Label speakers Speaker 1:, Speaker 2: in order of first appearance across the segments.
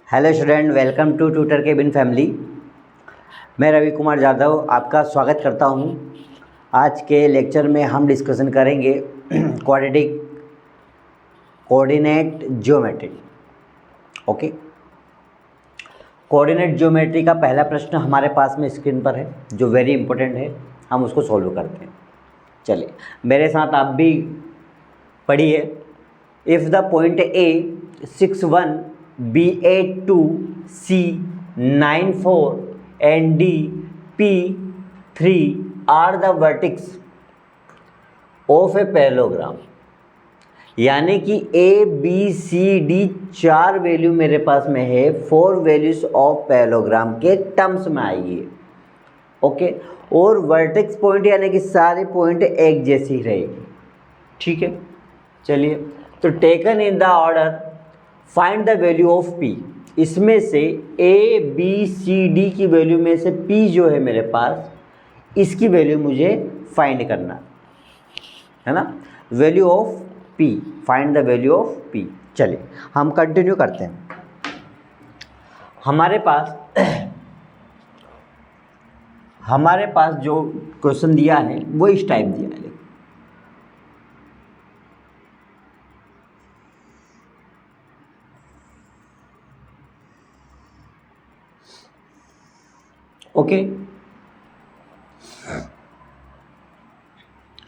Speaker 1: Hello student, welcome to Tutor Cabin family. मैं रवि कुमार यादव आपका स्वागत करता हूं। आज के लेक्चर में हम डिस्कशन करेंगे quadratic coordinate geometry. Okay, coordinate geometry का पहला प्रश्न हमारे पास में स्क्रीन पर है, जो वेरी इंपॉर्टेंट है। हम उसको सॉल्व करते हैं। चलिए मेरे साथ आप भी पढ़िए। If the point A 6, 1 B8, 2 C 9, 4 and D P3 are the vertex of a parallelogram। यानी कि A B C D 4 value मेरे पास में है, 4 वैल्यूज ऑफ पैरेललोग्राम के टर्म्स में आएगी। ओके, और वर्टेक्स पॉइंट यानी कि सारे पॉइंट एक जैसी रहेगी। ठीक है, चलिए तो taken in the order find the value of P। इसमें से A B C D की वैल्यू में से P जो है मेरे पास, इसकी वैल्यू मुझे फाइंड करना है ना। Value of P, find the value of P। चलिए हम कंटिन्यू करते हैं। हमारे पास जो क्वेश्चन दिया है वो इस टाइप दिया है। ओके,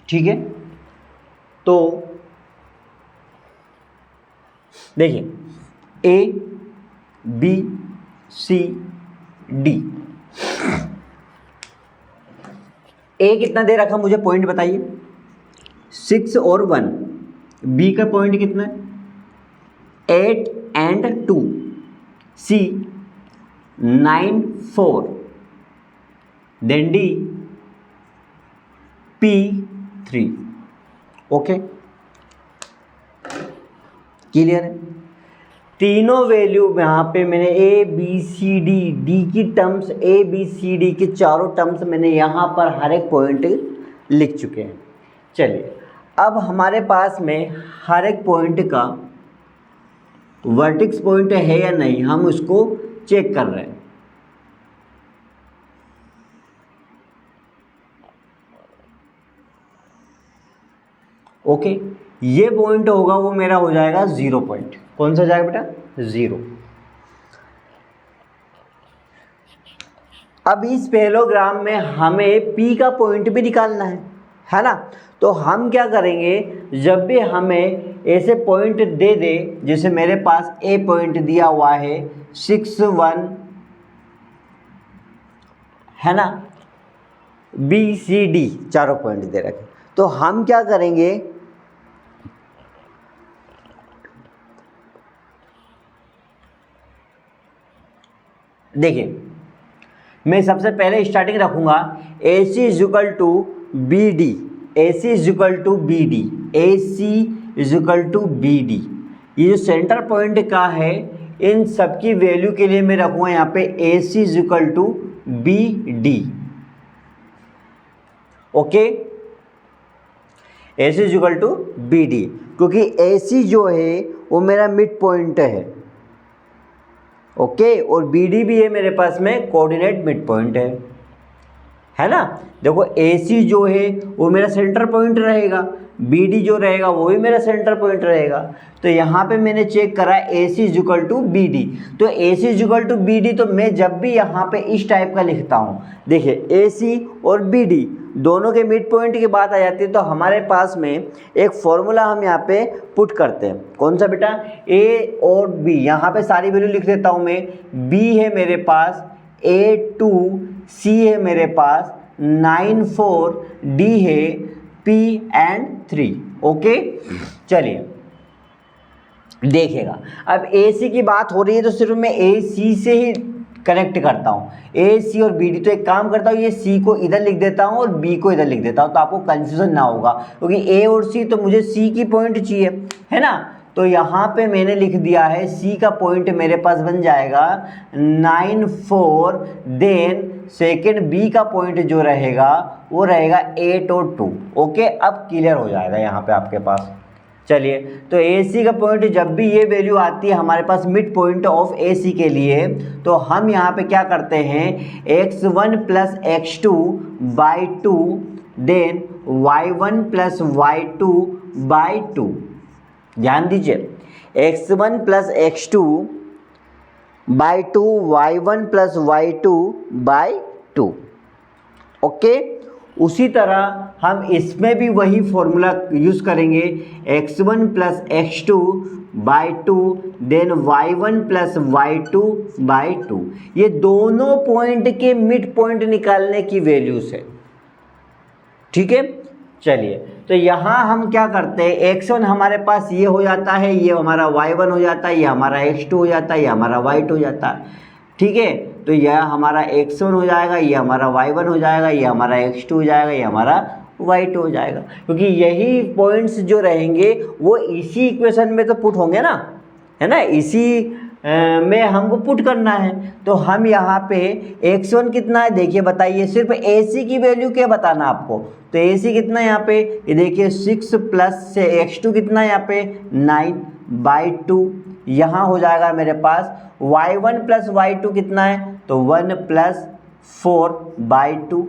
Speaker 1: ठीक है, तो देखिए A B C D। A कितना दे रखा मुझे पॉइंट बताइए, 6 और 1। B का पॉइंट कितना है, 8 and 2। C 9, 4। Then D P3। Okay, clear है। तीनों वैल्यू यहाँ पे मैंने A B C D D की terms, A B C D के चारों टर्म्स मैंने यहाँ पर हर एक पॉइंट लिख चुके हैं। चलिए अब हमारे पास में हर एक पॉइंट का वर्टेक्स पॉइंट है या नहीं, हम उसको चेक कर रहे हैं। ओके, ये पॉइंट होगा वो मेरा हो जाएगा 0 पॉइंट। कौन सा जाएगा बेटा, 0। अब इस पैरेललोग्राम में हमें P का पॉइंट भी निकालना है ना। तो हम क्या करेंगे, जब भी हमें ऐसे पॉइंट दे दे, जैसे मेरे पास A पॉइंट दिया हुआ है 6, 1 है ना, B C D चारों पॉइंट दे रखे, तो हम क्या करेंगे, देखिए मैं सबसे पहले स्टार्टिंग रखूंगा AC equal to B D, AC equal to B D, AC equal to B D. ये जो सेंटर पॉइंट का है, इन सब की वैल्यू के लिए मैं रखूंगा यहाँ पे AC equal to B D. Okay, AC equal to B D, क्योंकि AC जो है वो मेरा मिड पॉइंट है। ओके, और BD भी है मेरे पास में कोऑर्डिनेट मिड पॉइंट है ना। देखो AC जो है वो मेरा सेंटर पॉइंट रहेगा, BD जो रहेगा वो भी मेरा सेंटर पॉइंट रहेगा। तो यहाँ पे मैंने चेक करा AC इक्वल टू BD, तो AC इक्वल टू BD, तो मैं जब भी यहाँ पे इस टाइप का लिखता हूँ, देखिए AC और BD दोनों के मिड पॉइंट की बात आ जाती है, तो हमारे पास में एक फॉर्मूला हम यहाँ पे पुट करते हैं। कौन सा बेटा, A और B। यहाँ पे सारी वैल्यू लिख देता हूँ मैं। B है मेरे पास 8, 2, C है मेरे पास 9, 4, D है P and 3। ओके, चलिए देखिएगा, अब AC की बात हो रही है तो सिर्फ मैं AC से ही कनेक्ट करता हूँ, AC और BD। तो एक काम करता हूँ, ये C को इधर लिख देता हूँ और B को इधर लिख देता हूँ, तो आपको कंफ्यूजन ना होगा, क्योंकि A और C तो मुझे C की पॉइंट चाहिए है ना। तो यहाँ पे मैंने लिख दिया है C का पॉइंट मेरे पास बन जाएगा 9, 4। देन सेकेंड B का पॉइंट जो रहेगा वो रहेगा 8 और 2। ओके, अब क्लियर हो जाएगा यहाँ पे आपके पास। चलिए, तो ए सी का पॉइंट जब भी ये वैल्यू आती है हमारे पास मिड पॉइंट ऑफ ए सी के लिए, तो हम यहाँ पे क्या करते हैं, x1 plus x2 by 2 then y1 plus y2 by 2। ध्यान दीजिए, x1 plus x2 by 2 y1 plus y2 by 2। Okay, उसी तरह हम इसमें भी वही फॉर्मूला यूज़ करेंगे, x1 plus x2 by 2 then y1 plus y2 by 2। ये दोनों पॉइंट के मिड पॉइंट निकालने की वैल्यूज है। ठीक है, चलिए, तो यहाँ हम क्या करते हैं, x1 हमारे पास ये हो जाता है, ये हमारा y1 हो जाता है, ये हमारा x2 हो जाता है, ये हमारा y2 हो जाता है। ठीक है, तो यह हमारा x1 हो जाएगा, ये हमारा y1 हो जाएगा, ये हमारा x2 हो जाएगा, ये हमारा y2 हो जाएगा, क्योंकि यही पॉइंट्स जो रहेंगे वो इसी इक्वेशन में तो पुट होंगे ना, है ना, इसी में हमको पुट करना है। तो हम यहाँ पे x1 कितना है देखिए, बताइए, सिर्फ AC की वैल्यू क्या बताना आपको, तो AC कितना है यहाँ पे, ये देखिए 6 प्लस से x2 कितना है यहाँ पे 9 बाई 2। यहाँ हो जाएगा मेरे पास y1 प्लस y2 कितना है, तो 1 प्लस 4 बाई 2।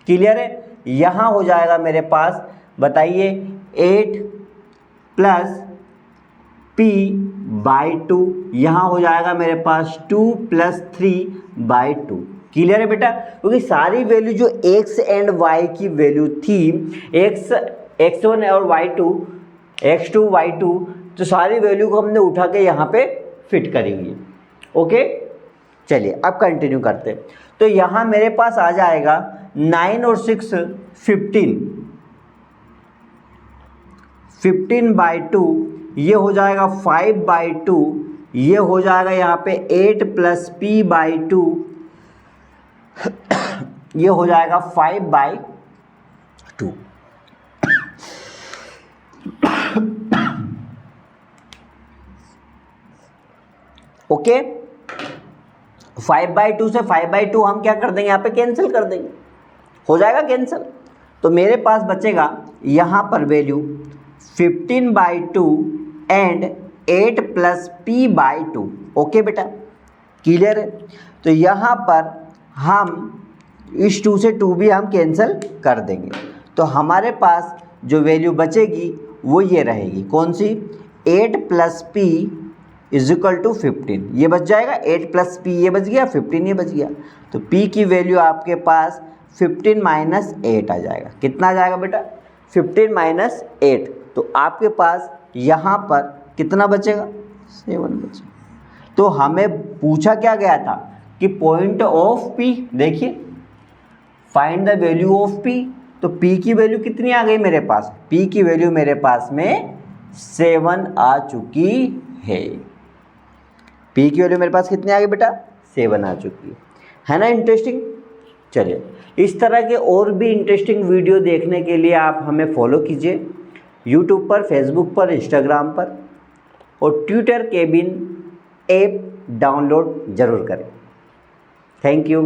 Speaker 1: क्लियर है, यहाँ हो जाएगा मेरे पास, बताइए 8 प्लस p बाई 2। यहाँ हो जाएगा मेरे पास 2 प्लस 3 बाई 2। क्लियर है बेटा, क्योंकि सारी वैल्यू जो x एंड y की वैल्यू थी, x1 और y2, x2 y2, तो सारी वैल्यू को हमने उठा के यहाँ पे फिट करी हुई है। ओके, चलिए अब कंटिन्यू करते हैं। तो यहाँ मेरे पास आ जाएगा 9 और 6 15 बाई 2, ये हो जाएगा 5 बाई 2, ये हो जाएगा यहाँ पे 8 प्लस p बाई 2, ये हो जाएगा 5 बाई 2। ओके, 5 बाई 2 से 5 बाई 2 हम क्या कर देंगे, यहाँ पे कैंसिल कर देंगे, हो जाएगा कैंसिल। तो मेरे पास बचेगा यहाँ पर value 15 by 2 and 8 plus p by 2। Okay बेटा, क्लियर है। तो यहाँ पर हम इस 2 से 2 भी हम कैंसिल कर देंगे, तो हमारे पास जो वैल्यू बचेगी वो ये रहेगी, कौन सी, 8 plus p is equal to 15। ये बच जाएगा, 8 प्लस p ये बच गया, 15 ये बच गया। तो p की वैल्यू आपके पास 15 माइनस 8 आ जाएगा। कितना आ जाएगा बेटा, 15 माइनस 8। तो आपके पास यहाँ पर कितना बचेगा, 7 बचेगा। तो हमें पूछा क्या गया था कि पॉइंट ऑफ p, देखिए find the value of p, तो p की वैल्यू कितनी आ गई मेरे पास, p की वैल्यू मेरे पास में 7 आ चुकी है। p की वैल्यू मेरे पास कितनी आ गई बेटा, 7 आ चुकी है ना। इंटरेस्टिंग। चलिए, इस तरह के और भी इंटरेस्टिंग वीडियो देखने के लिए आप हमें फॉलो कीजिए यूट्यूब पर, फेसबुक पर, इंस्टाग्राम पर, और ट्विटर केबिन ऐप डाउनलोड ज़रूर करें। Thank you.